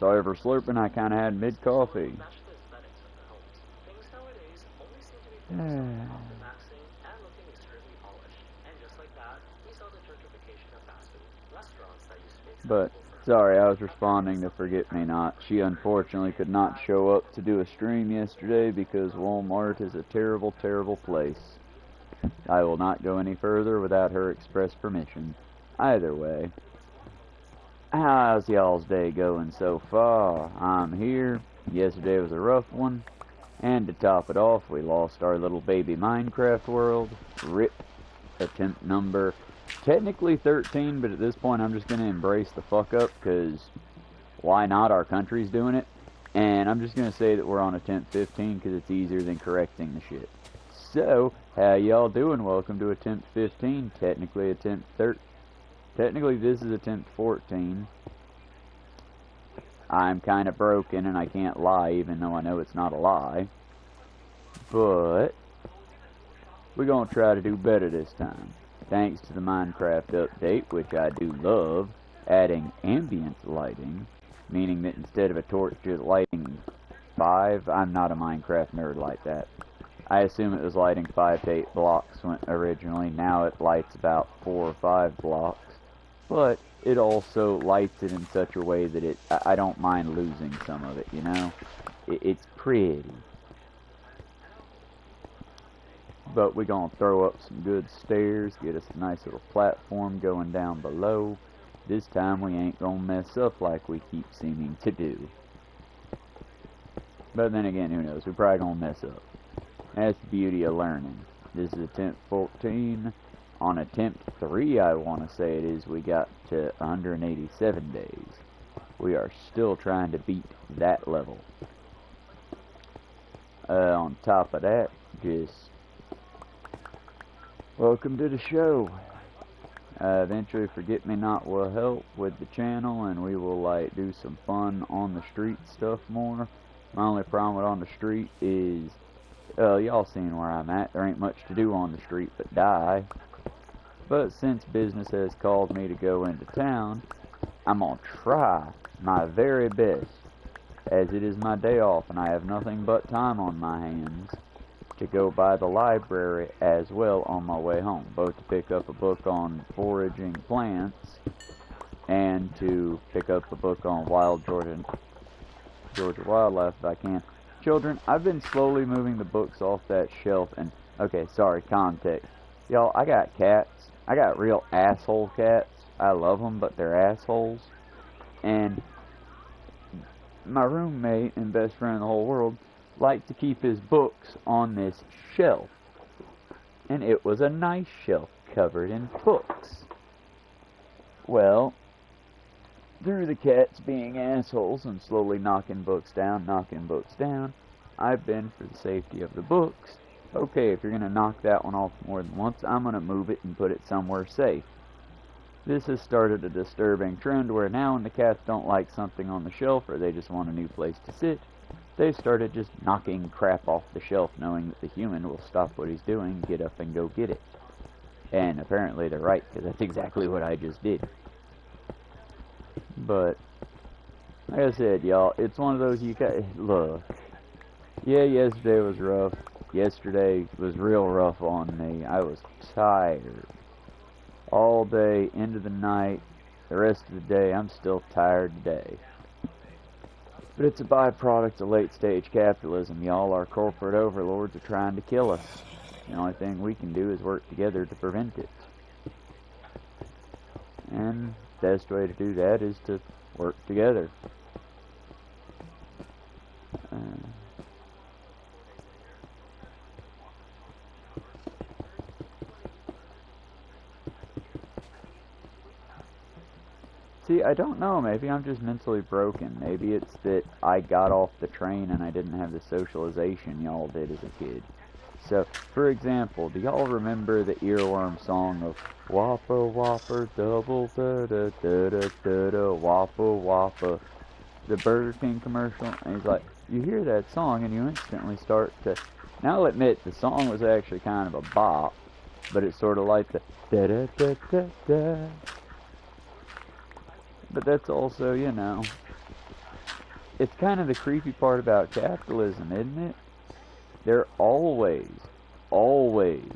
Sorry for slurping, I kind of had mid-coffee. But, sorry, I was responding to Forget-Me-Not. She unfortunately could not show up to do a stream yesterday because Walmart is a terrible, terrible place. I will not go any further without her express permission. Either way, how's y'all's day going so far? I'm here. Yesterday was a rough one. And to top it off, we lost our little baby Minecraft world. RIP. Attempt number technically 13, but at this point I'm just going to embrace the fuck up, because why not? Our country's doing it. And I'm just going to say that we're on attempt 15 because it's easier than correcting the shit. So, how y'all doing? Welcome to attempt 15, technically attempt 13. Technically this is attempt 14. I'm kind of broken and I can't lie, even though I know it's not a lie. But we're going to try to do better this time. Thanks to the Minecraft update, which I do love, adding ambient lighting, meaning that instead of a torch just lighting 5, I'm not a Minecraft nerd like that. I assume it was lighting 5 to 8 blocks originally. Now it lights about 4 or 5 blocks. But it also lights it in such a way that I don't mind losing some of it, you know? It's pretty. But we're going to throw up some good stairs, get us a nice little platform going down below. This time we ain't going to mess up like we keep seeming to do. But then again, who knows? We're probably going to mess up. That's the beauty of learning. This is attempt 14. On attempt 3, I want to say it is, we got to 187 days. We are still trying to beat that level. On top of that, just welcome to the show. Eventually Forget-Me-Not will help with the channel, and we will like do some fun on the street stuff more. My only problem with on the street is y'all seen where I'm at. There ain't much to do on the street but die. But since business has called me to go into town, I'm going to try my very best, as it is my day off and I have nothing but time on my hands, to go by the library as well on my way home, both to pick up a book on foraging plants and to pick up a book on wild Georgia wildlife if I can. Children, I've been slowly moving the books off that shelf, and okay, sorry, context. Y'all, I got cats. I got real asshole cats. I love them, but they're assholes. And my roommate and best friend in the whole world liked to keep his books on this shelf. And it was a nice shelf covered in books. Well, through the cats being assholes and slowly knocking books down, I've been, for the safety of the books, okay, if you're going to knock that one off more than once, I'm going to move it and put it somewhere safe. This has started a disturbing trend where now when the cats don't like something on the shelf or they just want a new place to sit, they've started just knocking crap off the shelf, knowing that the human will stop what he's doing, get up and go get it. And apparently they're right, because that's exactly what I just did. But, like I said, y'all, it's one of those you got, look. Yeah, yesterday was rough. Yesterday was real rough on me. I was tired. All day, into the night, the rest of the day, I'm still tired today. But it's a byproduct of late-stage capitalism. Y'all, our corporate overlords are trying to kill us. The only thing we can do is work together to prevent it. And the best way to do that is to work together. See, I don't know, maybe I'm just mentally broken. Maybe it's that I got off the train and I didn't have the socialization y'all did as a kid. So, for example, do y'all remember the earworm song of Whopper, Whopper, double, da-da-da-da-da-da, Whopper, Whopper, the Burger King commercial? And he's like, you hear that song and you instantly start to... Now I'll admit, the song was actually kind of a bop, but it's sort of like the da-da-da-da-da. But that's also, you know, it's kind of the creepy part about capitalism, isn't it? They're always, always,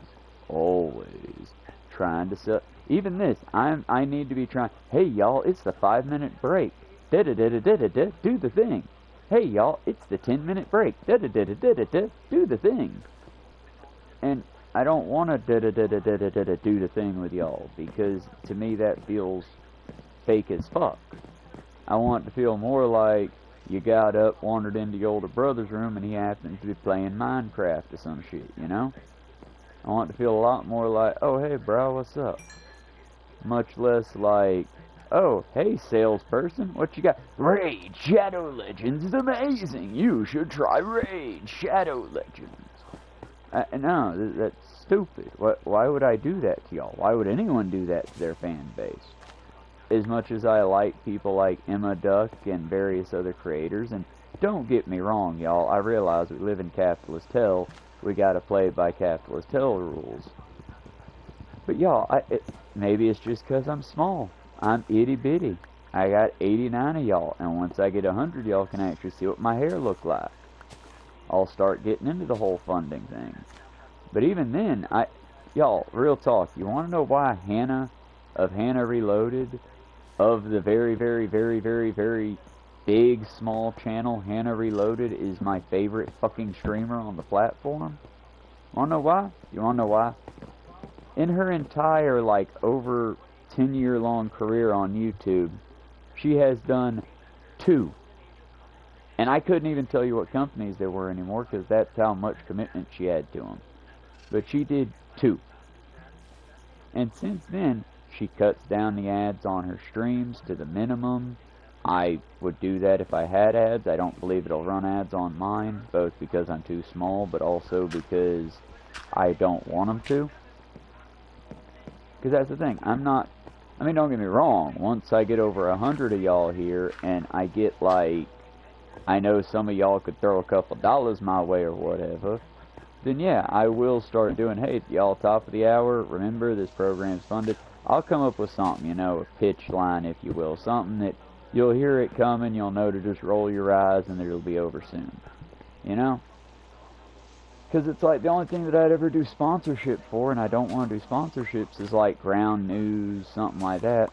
always trying to sell. Even this, I need to be trying. Hey y'all, it's the 5-minute break. Da da da da da da da. Do the thing. Hey y'all, it's the 10-minute break. Da da da da da da da. Do the thing. And I don't want to da da da da da da da do the thing with y'all, because to me that feels fake as fuck. I want it to feel more like you got up, wandered into your older brother's room, and he happens to be playing Minecraft or some shit, you know? I want it to feel a lot more like, oh, hey, bro, what's up? Much less like, oh, hey, salesperson, what you got? Raid Shadow Legends is amazing. You should try Raid Shadow Legends. No, that's stupid. Why would I do that to y'all? Why would anyone do that to their fan base? As much as I like people like Emma Duck and various other creators, and don't get me wrong, y'all, I realize we live in capitalist hell. We gotta play by capitalist hell rules. But y'all, maybe it's just because I'm small. I'm itty bitty. I got 89 of y'all, and once I get 100, y'all can actually see what my hair look like. I'll start getting into the whole funding thing. But even then, y'all, real talk, you want to know why Hannah of Hannah Reloaded, of the very, very, very, very, very big, small channel, Hannah Reloaded, is my favorite fucking streamer on the platform? Wanna know why? You wanna know why? In her entire, like, over 10-year-long career on YouTube, she has done 2. And I couldn't even tell you what companies there were anymore, because that's how much commitment she had to them. But she did 2. And since then, she cuts down the ads on her streams to the minimum. I would do that if I had ads. I don't believe it'll run ads on mine, both because I'm too small, but also because I don't want them to. Because that's the thing. I mean, don't get me wrong. Once I get over 100 of y'all here, and I get, like, I know some of y'all could throw a couple dollars my way or whatever, then yeah, I will start doing, hey, y'all, top of the hour, remember, this program's funded. I'll come up with something, you know, a pitch line, if you will, something that you'll hear it coming, you'll know to just roll your eyes, and it'll be over soon, you know? Because it's like the only thing that I'd ever do sponsorship for, and I don't want to do sponsorships, is like ground news, something like that.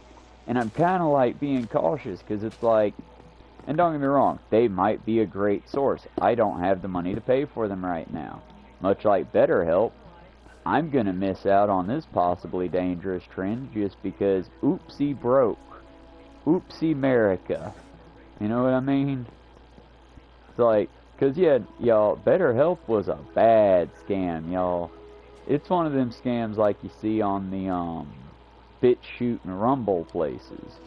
And I'm kind of like being cautious, because it's like, and don't get me wrong, they might be a great source. I don't have the money to pay for them right now. Much like BetterHelp, I'm going to miss out on this possibly dangerous trend just because oopsie broke. Oopsie America. You know what I mean? It's like, because yeah, y'all, BetterHelp was a bad scam, y'all. It's one of them scams like you see on the BitChute and Rumble places.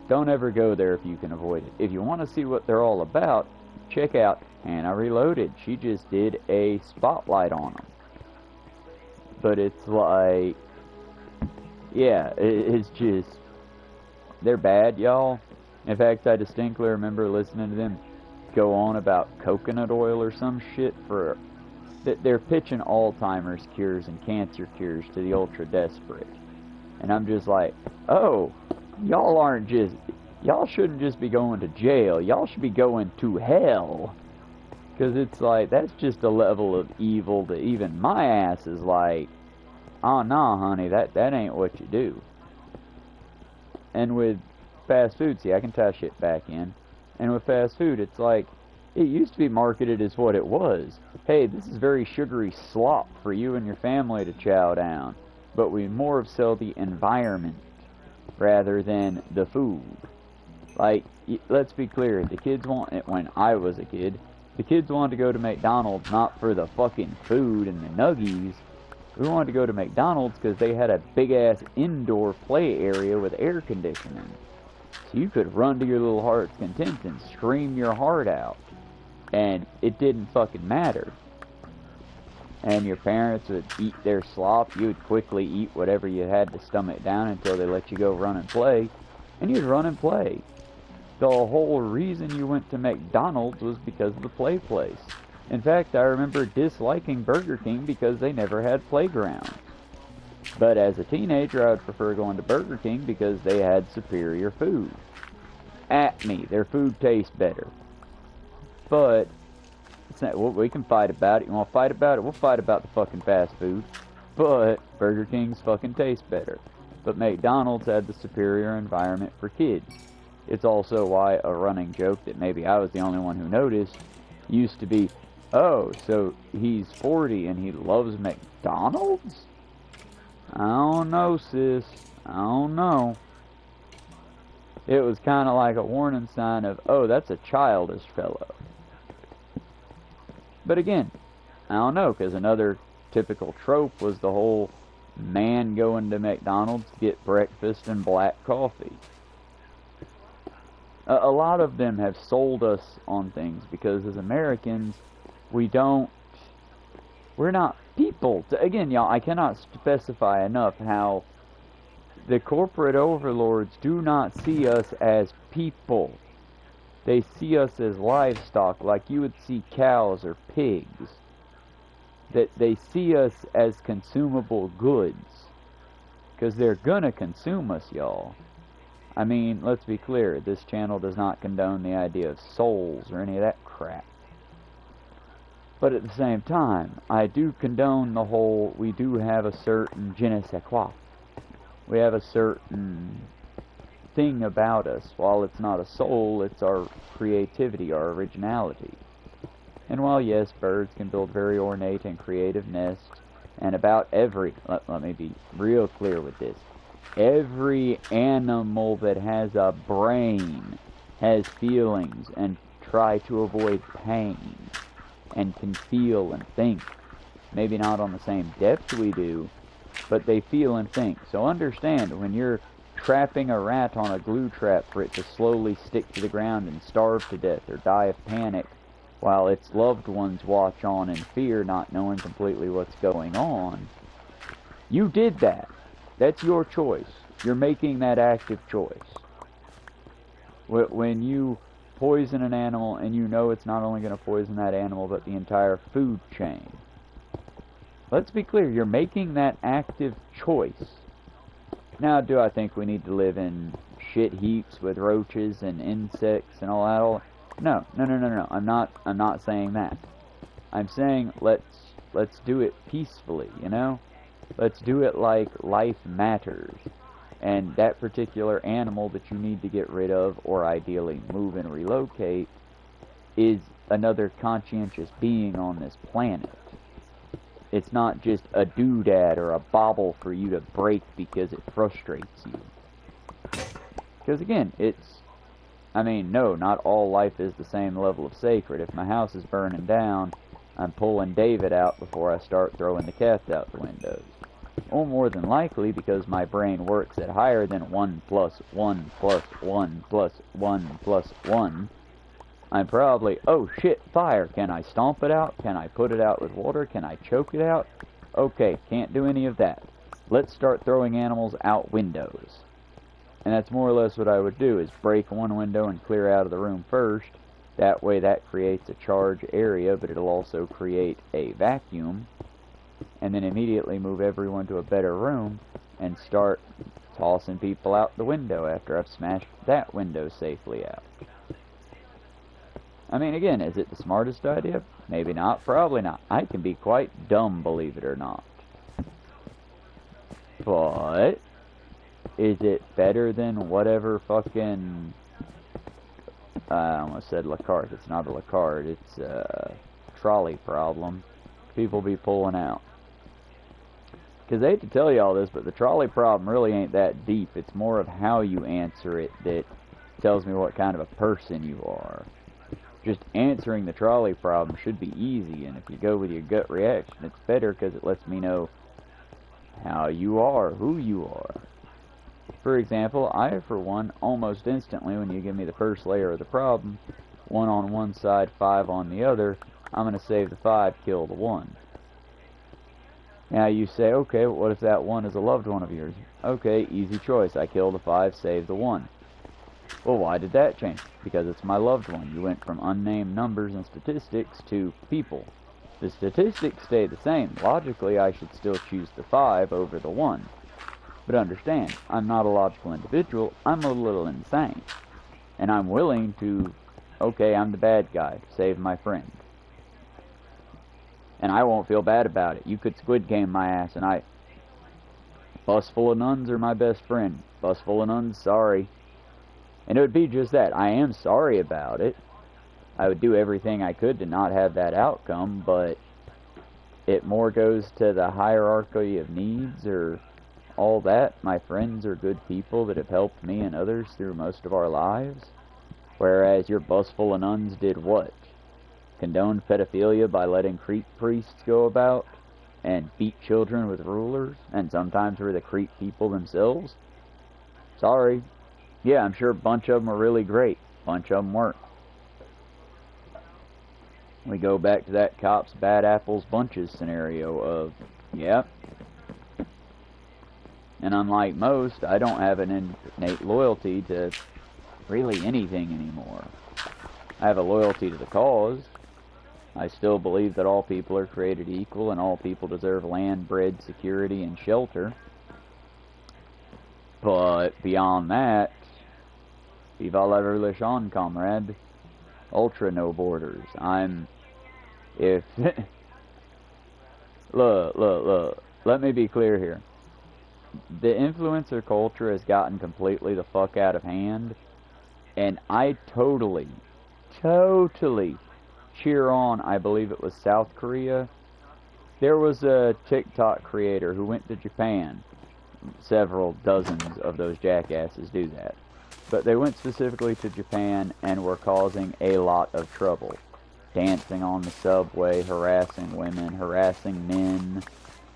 Don't ever go there if you can avoid it. If you want to see what they're all about, check out Hannah Reloaded. She just did a spotlight on them. But it's like, yeah, it's just, they're bad, y'all. In fact, I distinctly remember listening to them go on about coconut oil or some shit for, they're pitching Alzheimer's cures and cancer cures to the ultra desperate. And I'm just like, oh, y'all shouldn't just be going to jail. Y'all should be going to hell. Because it's like, that's just a level of evil that even my ass is like, oh, nah, honey, that ain't what you do. And with fast food, see, I can tie shit back in. And with fast food, it's like, it used to be marketed as what it was. Hey, this is very sugary slop for you and your family to chow down. But we more sell the environment rather than the food. Like, let's be clear, the kids want it. When I was a kid, the kids wanted to go to McDonald's not for the fucking food and the nuggies. We wanted to go to McDonald's because they had a big-ass indoor play area with air conditioning. So you could run to your little heart's content and scream your heart out. And it didn't fucking matter. And your parents would eat their slop. You would quickly eat whatever you had to stomach down until they let you go run and play. And you'd run and play. The whole reason you went to McDonald's was because of the play place. In fact, I remember disliking Burger King because they never had playgrounds. But as a teenager, I would prefer going to Burger King because they had superior food. At me, their food tastes better. But it's not, we can fight about it. You want to fight about it? We'll fight about the fucking fast food. But Burger King's fucking tastes better. But McDonald's had the superior environment for kids. It's also why a running joke that maybe I was the only one who noticed used to be, oh, so he's 40 and he loves McDonald's? I don't know, sis. I don't know. It was kind of like a warning sign of, oh, that's a childish fellow. But again, I don't know, because another typical trope was the whole man going to McDonald's to get breakfast and black coffee. A lot of them have sold us on things because as Americans, we're not people. Again, y'all, I cannot specify enough how the corporate overlords do not see us as people. They see us as livestock, like you would see cows or pigs. That they see us as consumable goods. Because they're gonna consume us, y'all. I mean, let's be clear, this channel does not condone the idea of souls or any of that crap. But at the same time, I do condone the whole, we do have a certain je ne sais quoi. We have a certain thing about us. While it's not a soul, it's our creativity, our originality. And while, yes, birds can build very ornate and creative nests, and about every, let me be real clear with this, every animal that has a brain has feelings and try to avoid pain and can feel and think. Maybe not on the same depth we do, but they feel and think. So understand, when you're trapping a rat on a glue trap for it to slowly stick to the ground and starve to death or die of panic while its loved ones watch on in fear, not knowing completely what's going on, you did that. That's your choice. You're making that active choice. When you poison an animal and you know it's not only going to poison that animal but the entire food chain, let's be clear, you're making that active choice. Now, do I think we need to live in shit heaps with roaches and insects and all that? No. I'm not saying that. I'm saying let's do it peacefully, you know? Let's do it like life matters. And that particular animal that you need to get rid of, or ideally move and relocate, is another conscientious being on this planet. It's not just a doodad or a bauble for you to break because it frustrates you. Because again, no, not all life is the same level of sacred. If my house is burning down, I'm pulling David out before I start throwing the cats out the windows. Or more than likely, because my brain works at higher than 1 plus 1 plus 1 plus 1 plus 1, I'm probably, oh shit, fire. Can I stomp it out? Can I put it out with water? Can I choke it out? Okay, can't do any of that. Let's start throwing animals out windows. And that's more or less what I would do, is break one window and clear out of the room first. That way that creates a charge area, but it'll also create a vacuum. And then immediately move everyone to a better room and start tossing people out the window after I've smashed that window safely out. I mean, again, is it the smartest idea? Maybe not, probably not. I can be quite dumb, believe it or not. But is it better than whatever fucking, I almost said Lacarte. It's not a Lacarte, it's a trolley problem people be pulling out? Because I hate to tell you all this, but the trolley problem really ain't that deep. It's more of how you answer it that tells me what kind of a person you are. Just answering the trolley problem should be easy, and if you go with your gut reaction, it's better because it lets me know how you are, who you are. For example, I, for one, almost instantly, when you give me the first layer of the problem, 1 on one side, 5 on the other, I'm going to save the 5, kill the 1. Now you say, okay, well, what if that 1 is a loved one of yours? Okay, easy choice. I kill the 5, save the 1. Well, why did that change? Because it's my loved one. You went from unnamed numbers and statistics to people. The statistics stay the same. Logically, I should still choose the 5 over the 1. But understand, I'm not a logical individual. I'm a little insane. And I'm willing to okay, I'm the bad guy. Save my friend. And I won't feel bad about it. You could Squid Game my ass, and bus full of nuns are my best friend. Bus full of nuns, sorry. And it would be just that. I am sorry about it. I would do everything I could to not have that outcome, but it more goes to the hierarchy of needs or all that. My friends are good people that have helped me and others through most of our lives. Whereas your bus full of nuns did what? Condoned pedophilia by letting creep priests go about and beat children with rulers, and sometimes were the creep people themselves. Sorry. Yeah, I'm sure a bunch of them are really great. A bunch of them weren't. We go back to that cops, bad apples, bunches scenario of, yeah. And unlike most, I don't have an innate loyalty to really anything anymore. I have a loyalty to the cause. I still believe that all people are created equal and all people deserve land, bread, security, and shelter. But beyond that, vive la revolution, comrade. Ultra no borders. Look. Let me be clear here. The influencer culture has gotten completely the fuck out of hand, and I totally cheer on, I believe it was South Korea. There was a TikTok creator who went to Japan. Several dozens of those jackasses do that. But they went specifically to Japan and were causing a lot of trouble. Dancing on the subway, harassing women, harassing men,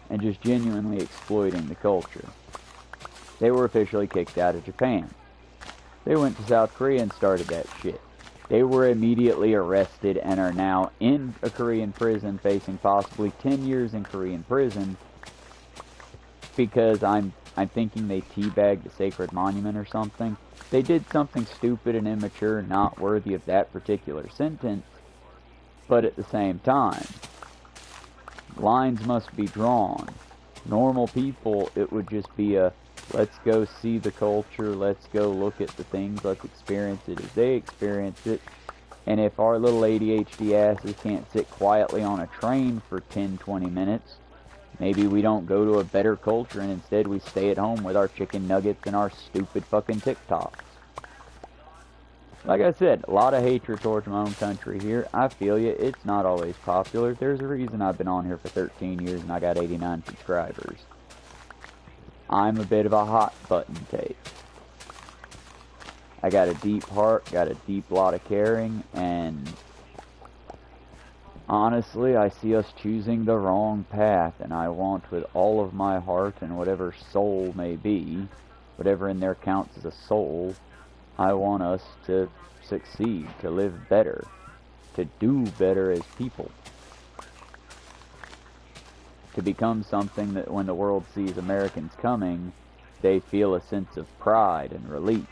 and just genuinely exploiting the culture. They were officially kicked out of Japan. They went to South Korea and started that shit. They were immediately arrested and are now in a Korean prison facing possibly 10 years in Korean prison because I'm thinking they teabagged a sacred monument or something. They did something stupid and immature, not worthy of that particular sentence, but at the same time, lines must be drawn. Normal people, it would just be a, let's go see the culture, let's go look at the things, let's experience it as they experience it. And if our little ADHD asses can't sit quietly on a train for 10-20 minutes, maybe we don't go to a better culture and instead we stay at home with our chicken nuggets and our stupid fucking TikToks. Like I said, a lot of hatred towards my own country here. I feel you, it's not always popular. There's a reason I've been on here for 13 years and I got 89 subscribers. I'm a bit of a hot button take. I got a deep heart, got a deep lot of caring, and honestly, I see us choosing the wrong path, and I want with all of my heart and whatever soul may be, whatever in there counts as a soul, I want us to succeed, to live better, to do better as people. To become something that when the world sees Americans coming, they feel a sense of pride and relief.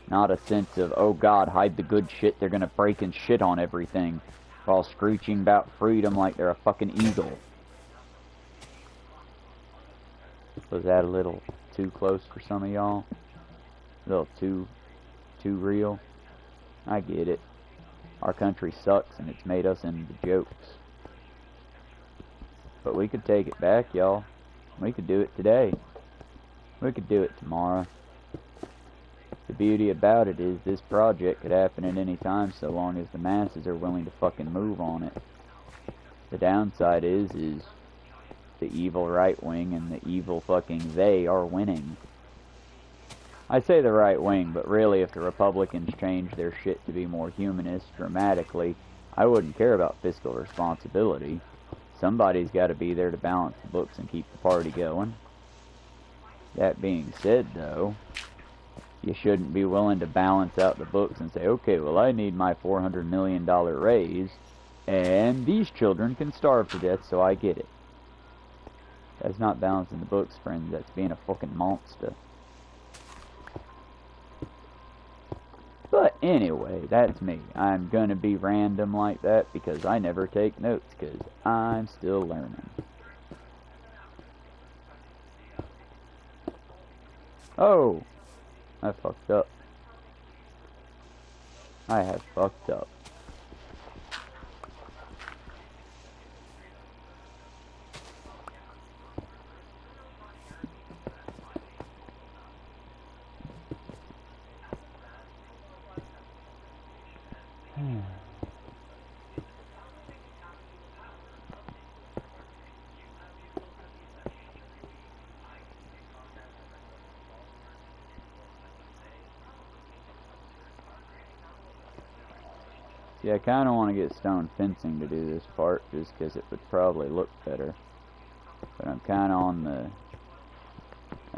Not a sense of, oh God, hide the good shit, they're gonna break and shit on everything, while screeching about freedom like they're a fucking eagle. Was that a little too close for some of y'all? A little too real? I get it. Our country sucks and it's made us into jokes. But we could take it back, y'all. We could do it today. We could do it tomorrow. The beauty about it is this project could happen at any time so long as the masses are willing to fucking move on it. The downside is the evil right wing and the evil fucking they are winning. I say the right wing, but really if the Republicans change their shit to be more humanist dramatically, I wouldn't care about fiscal responsibility. Somebody's got to be there to balance the books and keep the party going. That being said, though, you shouldn't be willing to balance out the books and say, okay, well, I need my $400 million raise, and these children can starve to death, so I get it. That's not balancing the books, friends. That's being a fucking monster. But anyway, that's me. I'm gonna be random like that because I never take notes because I'm still learning. Oh, I fucked up. I have fucked up. Yeah, I kind of want to get stone fencing to do this part, just because it would probably look better. But I'm kind of on the...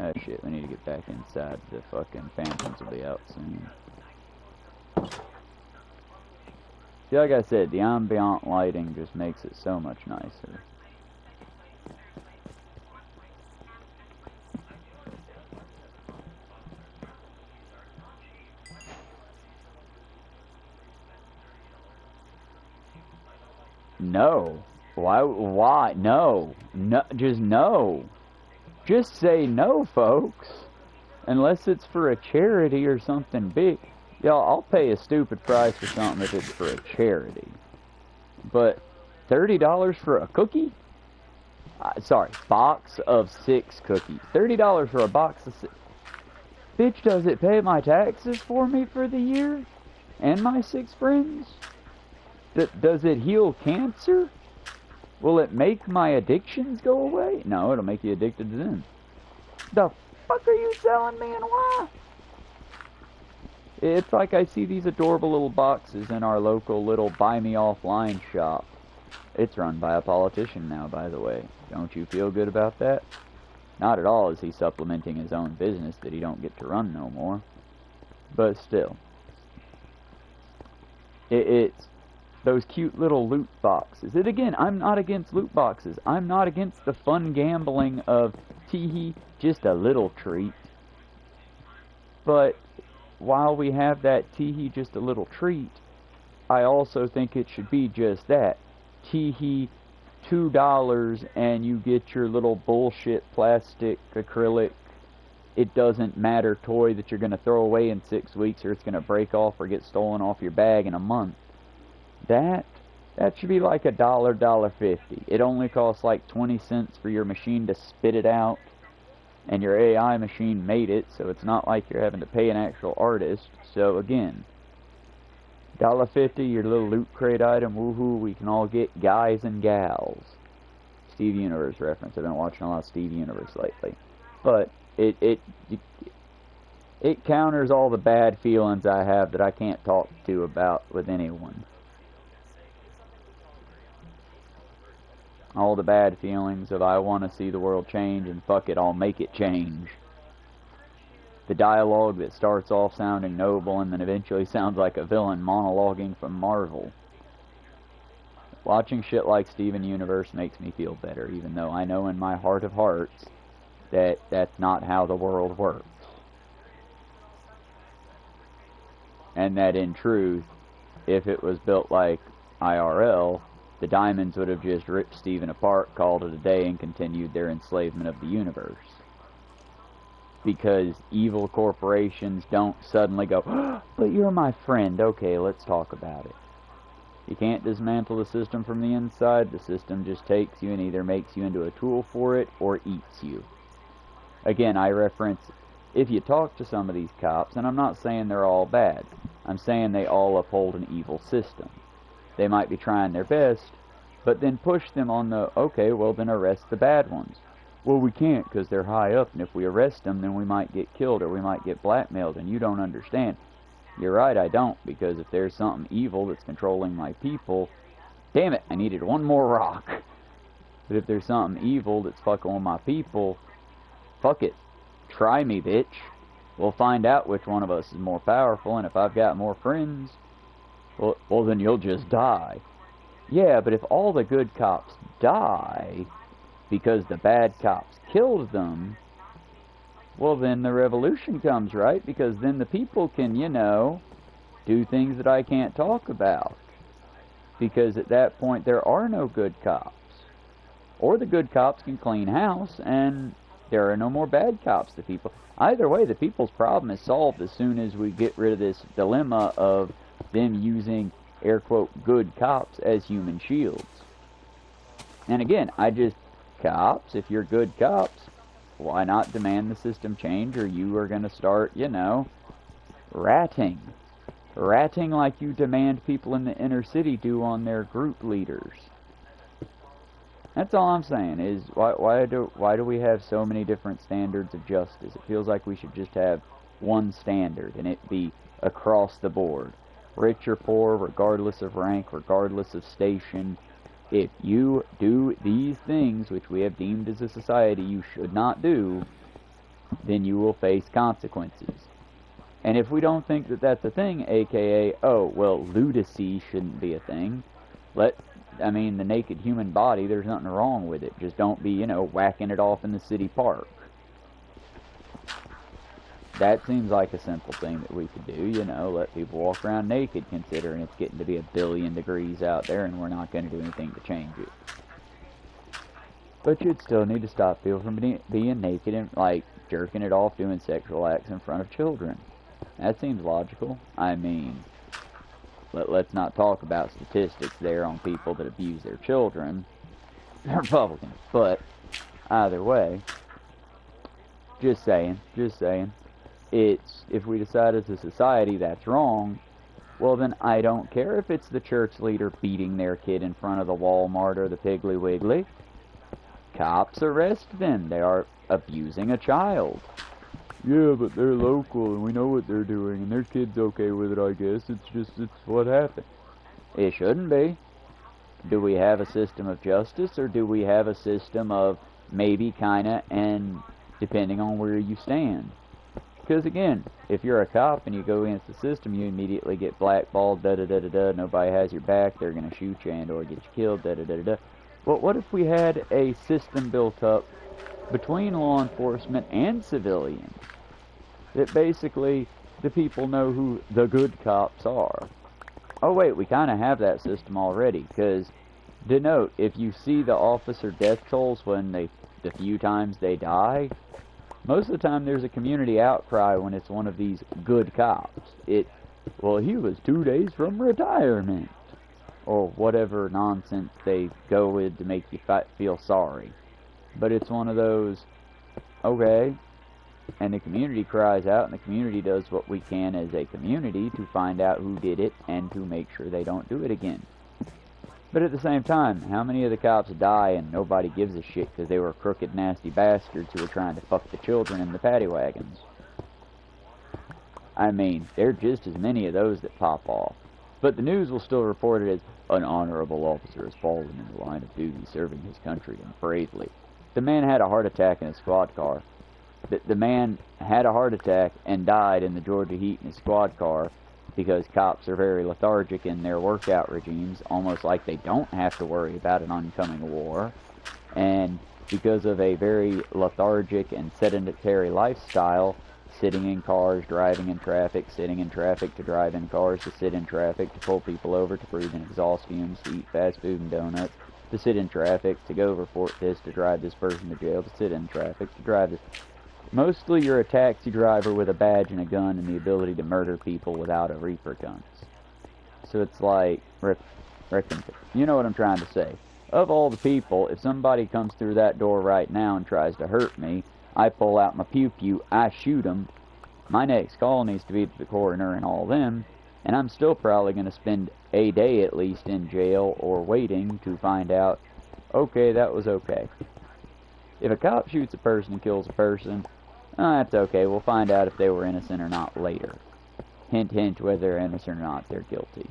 Oh shit, we need to get back inside. The fucking phantoms will be out soon. See, like I said, the ambient lighting just makes it so much nicer. No. Why? No. No. Just no. Just say no, folks. Unless it's for a charity or something big. Y'all, I'll pay a stupid price for something if it's for a charity. But $30 for a cookie? Sorry, box of 6 cookies. $30 for a box of 6. Bitch, does it pay my taxes for me for the year? And my 6 friends? Does it heal cancer? Will it make my addictions go away? No, it'll make you addicted to them. The fuck are you selling me and why? It's like I see these adorable little boxes in our local little buy me offline shop. It's run by a politician now, by the way. Don't you feel good about that? Not at all is he supplementing his own business that he don't get to run no more. But still. It's those cute little loot boxes. And again, I'm not against loot boxes. I'm not against the fun gambling of, teehee, just a little treat. But while we have that teehee, just a little treat, I also think it should be just that. Teehee, $2 and you get your little bullshit plastic, acrylic, it doesn't matter toy that you're going to throw away in 6 weeks or it's going to break off or get stolen off your bag in a month. That should be like $1, $1.50. It only costs like 20 cents for your machine to spit it out. And your AI machine made it, so it's not like you're having to pay an actual artist. So again, $1.50, your little loot crate item, woohoo, we can all get guys and gals. Steve Universe reference. I've been watching a lot of Steve Universe lately. But it counters all the bad feelings I have that I can't talk to about with anyone. All the bad feelings of I want to see the world change and fuck it, I'll make it change. The dialogue that starts off sounding noble and then eventually sounds like a villain monologuing from Marvel. Watching shit like Steven Universe makes me feel better, even though I know in my heart of hearts that that's not how the world works. And that in truth, if it was built like IRL, the Diamonds would have just ripped Steven apart, called it a day, and continued their enslavement of the universe. Because evil corporations don't suddenly go, oh, but you're my friend, okay, let's talk about it. You can't dismantle the system from the inside. The system just takes you and either makes you into a tool for it or eats you. Again, I reference, if you talk to some of these cops, and I'm not saying they're all bad, I'm saying they all uphold an evil system. They might be trying their best, but then push them on the, okay, well then arrest the bad ones. Well, we can't because they're high up, and if we arrest them, then we might get killed or we might get blackmailed, and you don't understand. You're right, I don't, because if there's something evil that's controlling my people, damn it, I needed one more rock. But if there's something evil that's fucking with my people, fuck it. Try me, bitch. We'll find out which one of us is more powerful, and if I've got more friends, well, then you'll just die. Yeah, but if all the good cops die because the bad cops killed them, well, then the revolution comes, right? Because then the people can, you know, do things that I can't talk about. Because at that point, there are no good cops. Or the good cops can clean house, and there are no more bad cops to people. Either way, the people's problem is solved as soon as we get rid of this dilemma of them using, air quote, good cops as human shields. And again, cops, if you're good cops, why not demand the system change, or you are going to start, ratting. Ratting like you demand people in the inner city do on their group leaders. That's all I'm saying, is why do we have so many different standards of justice? It feels like we should just have one standard, and it be across the board. Rich or poor, regardless of rank, regardless of station. If you do these things, which we have deemed as a society you should not do, then you will face consequences. And if we don't think that that's a thing, aka, oh, well, ludacy shouldn't be a thing, the naked human body, there's nothing wrong with it. Just don't be, whacking it off in the city park. That seems like a simple thing that we could do, let people walk around naked, considering it's getting to be 1 billion degrees out there and we're not going to do anything to change it. But you'd still need to stop people from being naked and, jerking it off, doing sexual acts in front of children. That seems logical. Let's not talk about statistics there on people that abuse their children. Republicans. But, either way, just saying. If we decide as a society that's wrong, well then I don't care if it's the church leader beating their kid in front of the Walmart or the Piggly Wiggly. Cops arrest them. They are abusing a child. Yeah, but they're local and we know what they're doing and their kid's okay with it, I guess. It's what happened. It shouldn't be. Do we have a system of justice, or do we have a system of maybe, kinda, and depending on where you stand? Because again, if you're a cop and you go against the system, you immediately get blackballed, da-da-da-da-da, nobody has your back, they're going to shoot you and or get you killed, da-da-da-da-da. But what if we had a system built up between law enforcement and civilians that basically the people know who the good cops are? Oh wait, we kind of have that system already, because denote, if you see the officer death tolls when the few times they die, most of the time there's a community outcry when it's one of these good cops. Well, he was 2 days from retirement, or whatever nonsense they go with to make you feel sorry. But it's one of those, okay, and the community cries out, and the community does what we can as a community to find out who did it and to make sure they don't do it again. But at the same time, how many of the cops die and nobody gives a shit because they were crooked, nasty bastards who were trying to fuck the children in the paddy wagons? There are just as many of those that pop off. But the news will still report it as, an honorable officer has fallen in the line of duty serving his country and bravely. The man had a heart attack in a squad car. The man had a heart attack and died in the Georgia heat in his squad car, because cops are very lethargic in their workout regimes, almost like they don't have to worry about an oncoming war, and because of a very lethargic and sedentary lifestyle, sitting in cars, driving in traffic, sitting in traffic to drive in cars, to sit in traffic, to pull people over, to breathe in exhaust fumes, to eat fast food and donuts, to sit in traffic, to go report this, to drive this person to jail, to sit in traffic, to drive this. Mostly you're a taxi driver with a badge and a gun and the ability to murder people without a reaper guns. So it's like, you know what I'm trying to say. Of all the people, if somebody comes through that door right now and tries to hurt me, I pull out my pew-pew, I shoot them. My next call needs to be to the coroner and all them, and I'm still probably going to spend a day at least in jail or waiting to find out, okay, that was okay. If a cop shoots a person and kills a person, that's okay. We'll find out if they were innocent or not later. Hint, hint, whether they're innocent or not, they're guilty.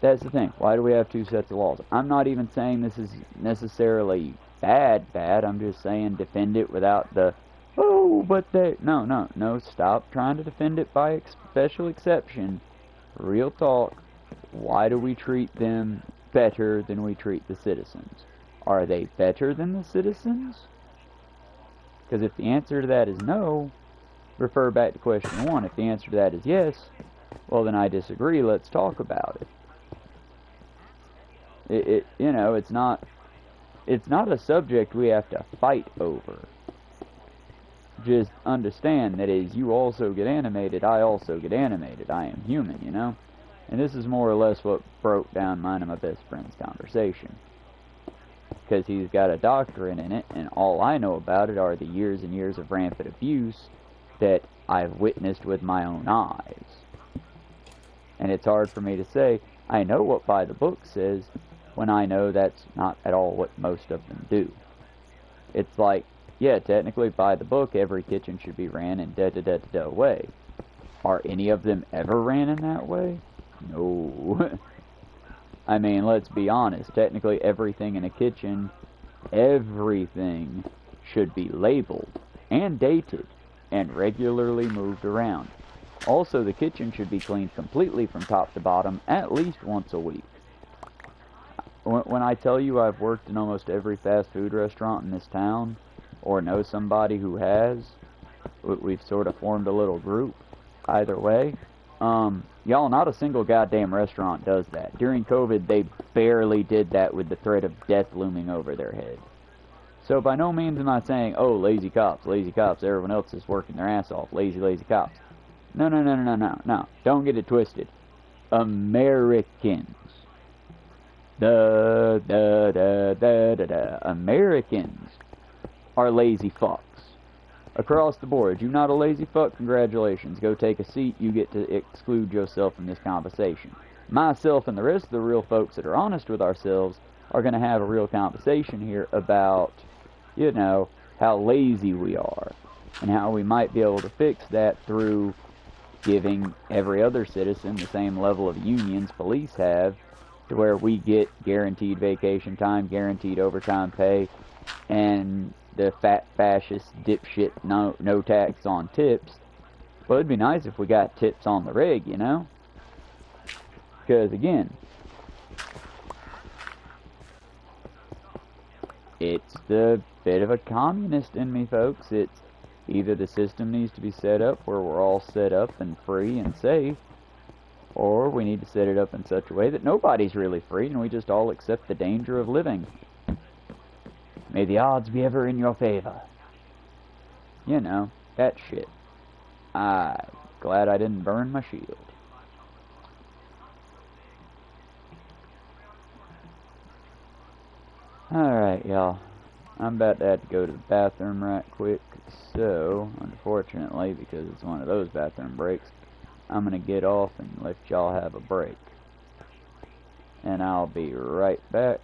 That's the thing. Why do we have two sets of laws? I'm not even saying this is necessarily bad. I'm just saying defend it without the, oh, but they... No, stop trying to defend it by special exception. Real talk. Why do we treat them better than we treat the citizens? Are they better than the citizens? Because if the answer to that is no, refer back to question 1. If the answer to that is yes, well then I disagree, let's talk about it. It's not a subject we have to fight over. just understand that as you also get animated, I also get animated. I am human, you know? And this is more or less what broke down mine and my best friend's conversation. Because he's got a doctorate in it, and all I know about it are the years and years of rampant abuse that I've witnessed with my own eyes. And it's hard for me to say, I know what by the book says, when I know that's not at all what most of them do. It's like, yeah, technically by the book, every kitchen should be ran in da-da-da-da-da way. Are any of them ever ran in that way? No. I mean, let's be honest. Technically, everything in a kitchen, everything should be labeled and dated and regularly moved around. Also, the kitchen should be cleaned completely from top to bottom at least once a week. When I tell you I've worked in almost every fast food restaurant in this town, or know somebody who has, we've sort of formed a little group, either way. Y'all, not a single goddamn restaurant does that. During COVID, they barely did that with the threat of death looming over their head. So by no means am I saying, oh, lazy cops, everyone else is working their ass off, lazy cops. No, don't get it twisted. Americans. Americans are lazy fucks. Across the board. You're not a lazy fuck? Congratulations. Go take a seat. You get to exclude yourself from this conversation. Myself and the rest of the real folks that are honest with ourselves are going to have a real conversation here about, you know, how lazy we are and how we might be able to fix that through giving every other citizen the same level of unions police have, to where we get guaranteed vacation time, guaranteed overtime pay, and the fat fascist dipshit no tax on tips. Well, it'd be nice if we got tips on the rig, you know? Because, again, it's the bit of a communist in me, folks. It's either the system needs to be set up where we're all set up and free and safe, or we need to set it up in such a way that nobody's really free and we just all accept the danger of living. May the odds be ever in your favor. You know, that shit. I'm glad I didn't burn my shield. Alright, y'all. I'm about to have to go to the bathroom right quick. So, unfortunately, because it's one of those bathroom breaks, I'm going to get off and let y'all have a break. And I'll be right back.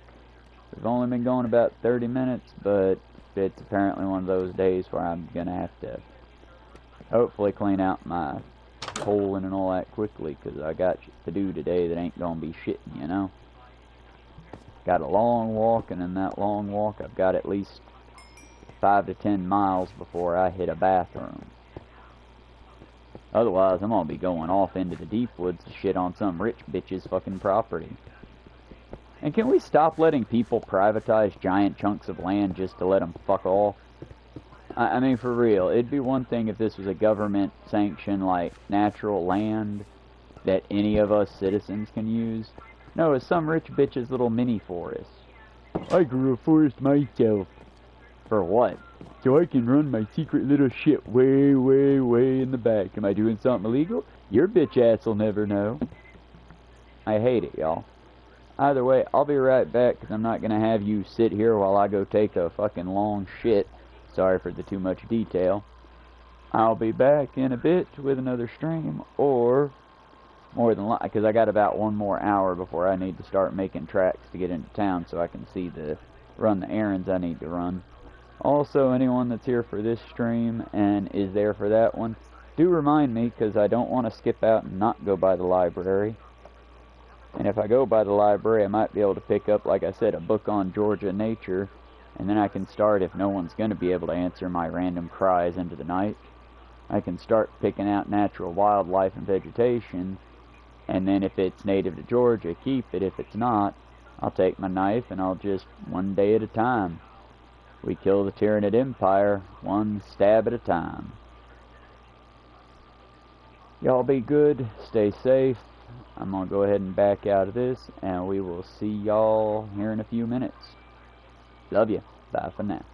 We've only been going about 30 minutes, but it's apparently one of those days where I'm going to have to hopefully clean out my colon and all that quickly, because I got shit to do today that ain't going to be shitting, you know? Got a long walk, and in that long walk I've got at least 5 to 10 miles before I hit a bathroom. Otherwise, I'm going to be going off into the deep woods to shit on some rich bitch's fucking property. And can we stop letting people privatize giant chunks of land just to let them fuck off? I mean, for real, it'd be one thing if this was a government-sanctioned, like, natural land that any of us citizens can use. No, it's some rich bitch's little mini-forest. I grew a forest myself. For what? So I can run my secret little shit way, way, way in the back. Am I doing something illegal? Your bitch ass will never know. I hate it, y'all. Either way, I'll be right back, because I'm not going to have you sit here while I go take a fucking long shit. Sorry for the too much detail. I'll be back in a bit with another stream, or more than likely, because I got about one more hour before I need to start making tracks to get into town so I can run the errands I need to run. Also, anyone that's here for this stream and is there for that one, do remind me, because I don't want to skip out and not go by the library. And if I go by the library, I might be able to pick up, like I said, a book on Georgia nature, and then I can start, if no one's going to be able to answer my random cries into the night, I can start picking out natural wildlife and vegetation, and then if it's native to Georgia, keep it. If it's not, I'll take my knife and I'll just, one day at a time. We kill the Tyranid Empire, one stab at a time. Y'all be good, stay safe. I'm going to go ahead and back out of this, and we will see y'all here in a few minutes. Love you. Bye for now.